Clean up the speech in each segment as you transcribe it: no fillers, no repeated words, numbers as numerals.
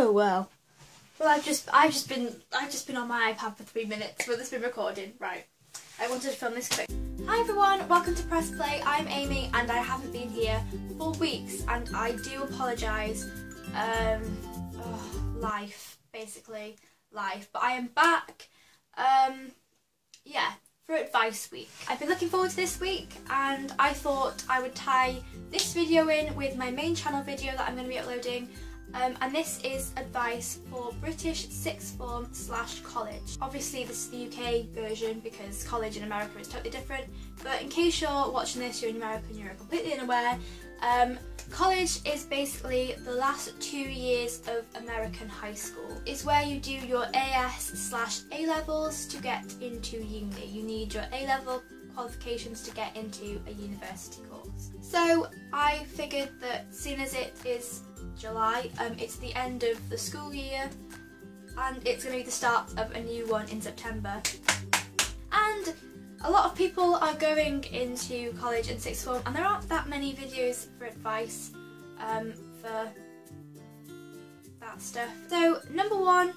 Oh well. Well, I've just been on my iPad for 3 minutes, but it's been recording. Right. I wanted to film this quick. Hi everyone, welcome to PressPlay. I'm Amy and I haven't been here for weeks and I do apologise. Life, basically. Life. But I am back, yeah, for Advice Week. I've been looking forward to this week and I thought I would tie this video in with my main channel video that I'm going to be uploading. And this is advice for British sixth form / college. Obviously this is the UK version because college in America is totally different, but in case you're watching this, you're in America and you're completely unaware, college is basically the last 2 years of American high school. It's where you do your AS / A-levels to get into uni. You need your A-level qualifications to get into a university course. So I figured that seeing as it is July, it's the end of the school year and it's going to be the start of a new one in September. And a lot of people are going into college in sixth form and there aren't that many videos for advice for that stuff. So number one,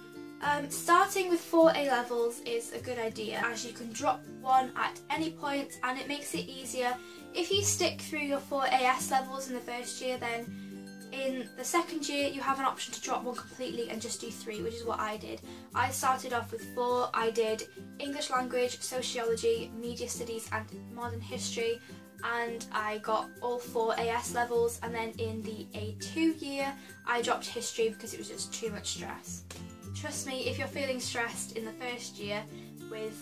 starting with 4 A-levels is a good idea as you can drop one at any point and it makes it easier. If you stick through your 4 AS levels in the first year, then in the second year you have an option to drop one completely and just do 3, which is what I did. I started off with 4. I did English language, sociology, media studies and modern history, and I got all 4 AS levels, and then in the A2 year I dropped history because it was just too much stress. Trust me, if you're feeling stressed in the first year with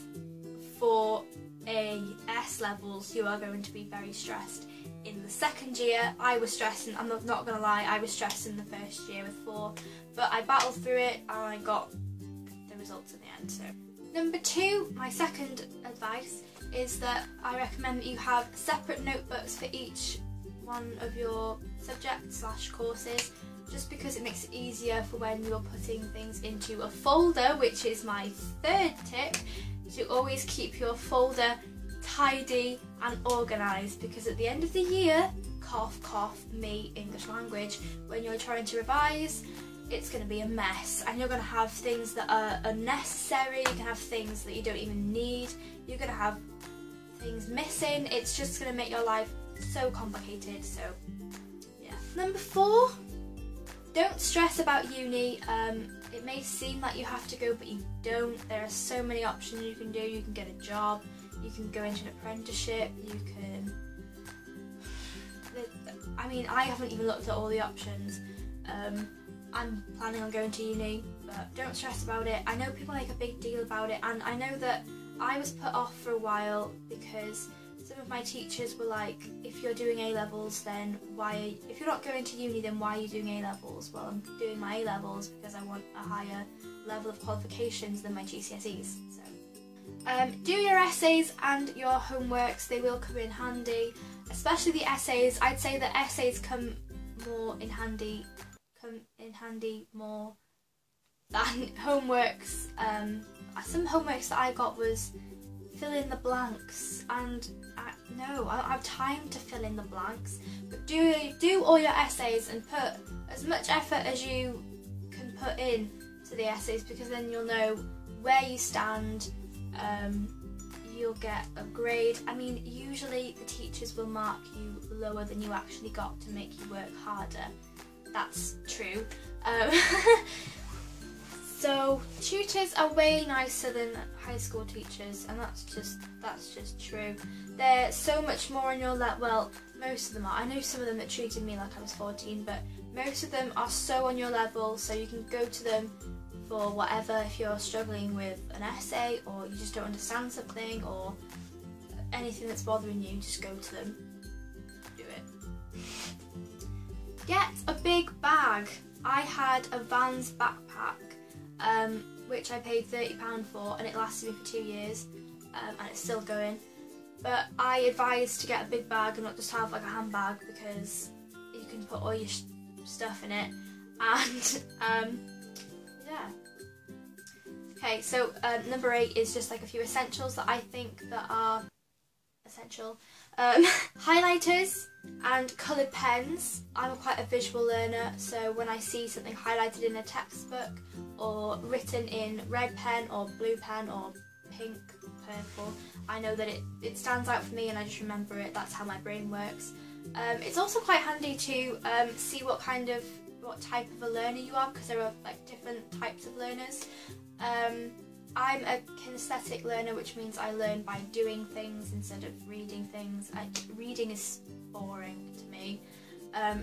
4 AS levels, you are going to be very stressed. In the second year, I was stressed, and I'm not going to lie, I was stressed in the first year with 4, but I battled through it and I got the results in the end. So, number 2, my second advice is that I recommend that you have separate notebooks for each one of your subjects / courses, just because it makes it easier for when you're putting things into a folder, which is my third tip, to always keep your folder tidy and organised, because at the end of the year, cough cough me English language, when you're trying to revise, it's going to be a mess and you're going to have things that are unnecessary, you can have things that you don't even need, you're going to have things missing, it's just going to make your life so complicated. So yeah. Number 4, don't stress about uni. It may seem like you have to go, but you don't. There are so many options you can do. You can get a job, you can go into an apprenticeship, you can... I mean, I haven't even looked at all the options. I'm planning on going to uni, but don't stress about it. I know people make a big deal about it, and I know that I was put off for a while because some of my teachers were like, if you're doing A-levels, then why, if you're not going to uni, then why are you doing A-levels? Well, I'm doing my A-levels because I want a higher level of qualifications than my GCSEs. So, do your essays and your homeworks, they will come in handy, especially the essays. I'd say that essays come in handy more than homeworks. Some homeworks that I got was fill in the blanks, and I don't have time to fill in the blanks, but do all your essays and put as much effort as you can put in to the essays, because then you'll know where you stand, you'll get a grade. I mean, usually the teachers will mark you lower than you actually got to make you work harder. That's true. So tutors are way nicer than high school teachers, and that's just true. They're so much more on your level. Well, most of them are. I know some of them that treated me like I was 14, but most of them are so on your level, so you can go to them for whatever. If you're struggling with an essay, or you just don't understand something, or anything that's bothering you, just go to them. Do it. Get a big bag. I had a Vans backpack, which I paid £30 for, and it lasted me for 2 years, and it's still going. But I advise to get a big bag and not just have like a handbag, because you can put all your stuff in it, and yeah. Okay, so number 8 is just like a few essentials that I think that are essential. Highlighters and coloured pens. I'm quite a visual learner, so when I see something highlighted in a textbook or written in red pen or blue pen or pink, purple, I know that it stands out for me and I just remember it. That's how my brain works. It's also quite handy to see what type of a learner you are, because there are like different types of learners. I'm a kinesthetic learner, which means I learn by doing things instead of reading things. Reading is boring to me.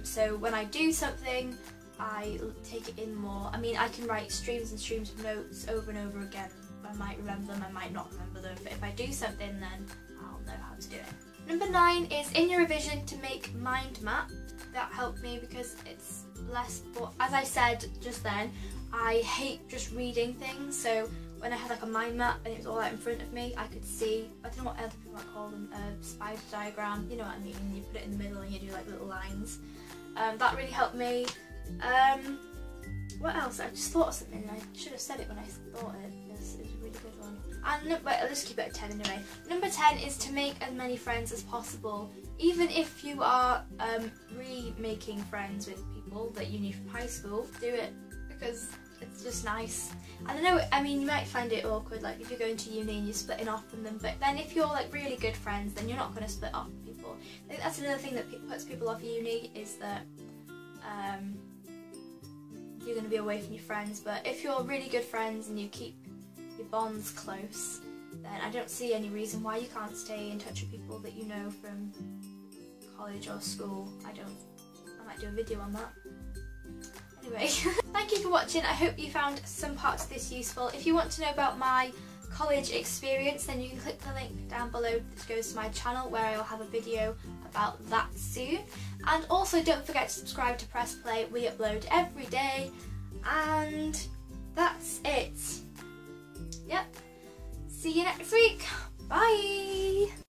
So when I do something, I take it in more. I mean, I can write streams and streams of notes over and over again. I might remember them, I might not remember them, but if I do something, then I'll know how to do it. Number 9 is in your revision to make mind map. That helped me because it's less, but as I said just then, I hate just reading things, so when I had like a mind map and it was all out in front of me, I could see, I don't know what other people might call them, a spider diagram, you know what I mean, you put it in the middle and you do like little lines. That really helped me. What else? I just thought of something and I should have said it when I thought it. It was a really good one. And wait, I'll just keep it at 10 anyway. Number 10 is to make as many friends as possible. Even if you are remaking friends with people that you knew from high school, do it, because it's just nice. I don't know, I mean, you might find it awkward, like if you're going to uni and you're splitting off from them, but then if you're like really good friends, then you're not going to split off with people. I think that's another thing that puts people off uni, is that you're going to be away from your friends. But if you're really good friends and you keep your bonds close, then I don't see any reason why you can't stay in touch with people that you know from college or school. I might do a video on that. Anyway, thank you for watching. I hope you found some parts of this useful. If you want to know about my college experience, then you can click the link down below that goes to my channel, where I will have a video about that soon. And also don't forget to subscribe to PressPlay. We upload every day. And